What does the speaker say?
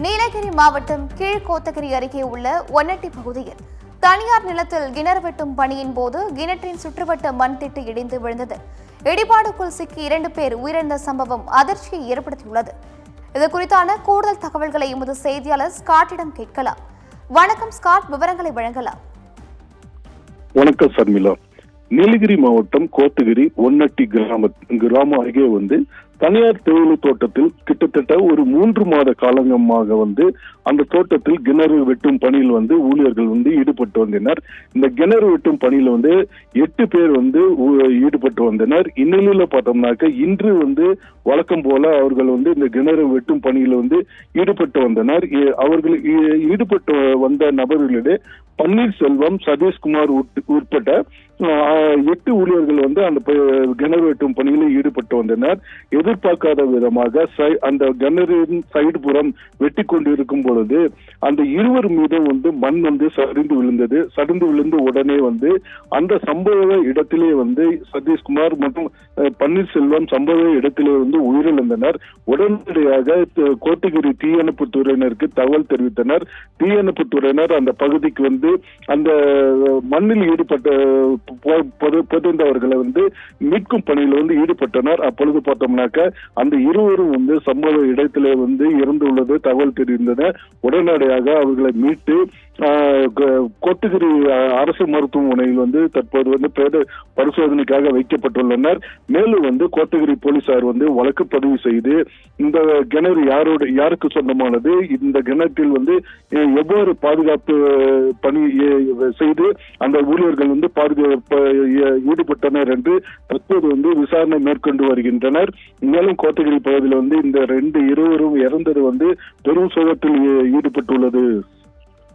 நீலகிரி மாவட்டம் கீழ்கோத்தகிரி அருகே உள்ள ஒன்னட்டி பகுதியில் தனியார் நிலத்தில் கிணறு வெட்டும் பணியின் போது கிணற்றின் சுற்றுவட்ட மண் திட்டு இடிந்து விழுந்தது. இடிபாடுக்குள் சிக்கி 2 பேர் உயிரிழந்த சம்பவம் அதிர்ச்சியை ஏற்படுத்தியுள்ளது. இது குறித்தான கூடுதல் தகவல்களை எமது செய்தியாளர் ஸ்காட்டிடம் கேட்கலாம். வணக்கம் ஸ்காட், விவரங்களை வழங்கலாம். வணக்கம் சர்மிளா. நீலகிரி மாவட்டம் கோத்தகிரி ஒன்னட்டி கிராமம் அருகே தனியார் தேயிலை தோட்டத்தில் கிட்டத்தட்ட ஒரு 3 மாத காலங்கமாக அந்த தோட்டத்தில் கிணறு வெட்டும் பணியில் ஊழியர்கள் ஈடுபட்டு வந்தனர். இந்த கிணறு வெட்டும் பணியில 8 பேர் ஈடுபட்டு வந்தனர். இந்நிலையில பார்த்தோம்னாக்க இன்று வழக்கம் போல அவர்கள் இந்த கிணறு வெட்டும் பணியில ஈடுபட்டு வந்தனர். அவர்கள் ஈடுபட்டு வந்த நபர்களிடையே பன்னீர்செல்வம், சதீஷ்குமார் உட்பட்ட 8 ஊழியர்கள் அந்த கிணறு வெட்டும் பணியில் ஈடுபட்டு வந்தனர். எதிர்பார்க்காத விதமாக அந்த கிணறின் சைடு புறம் வெட்டி கொண்டு இருக்கும் பொழுது அந்த இருவர் மீதும் மண் சரிந்து விழுந்தது. சரிந்து விழுந்த உடனே அந்த சம்பவ இடத்திலே சதீஷ்குமார் மற்றும் பன்னீர்செல்வம் சம்பவ இடத்திலே உயிரிழந்தனர். உடனடியாக கோத்தகிரி தீயணைப்பு துறையினருக்கு தகவல் தெரிவித்தனர். தீயணைப்பு துறையினர் அந்த பகுதிக்கு அந்த மண்ணில் ஈடுபட்ட புதைந்தவர்களை மீட்கும் பணியில் ஈடுபட்டனர். அப்பொழுது பார்த்தோம்னாக்க அந்த இருவரும் சம்பவ இடத்திலே இறந்துள்ளது தகவல் தெரிந்தன. உடனடியாக அவர்களை மீட்டு கோத்தகிரி அரசு மருத்துவமனையில் தற்போது பிரேத பரிசோதனைக்காக வைக்கப்பட்டுள்ளனர். மேலும் கோத்தகிரி போலீசார் வழக்கு பதிவு செய்து இந்த கிணறு யாருக்கு சொந்தமானது, இந்த கிணற்றில் எவ்வாறு பாதுகாப்பு பணி செய்து அந்த ஊழியர்கள் ஈடுபட்டனர் என்று தற்போது விசாரணை மேற்கொண்டு வருகின்றனர். மேலும் கோத்தகிரி பகுதியில் இந்த இருவரும் இறந்தது பெரும் சோகத்தில் ஈடுபட்டுள்ளது.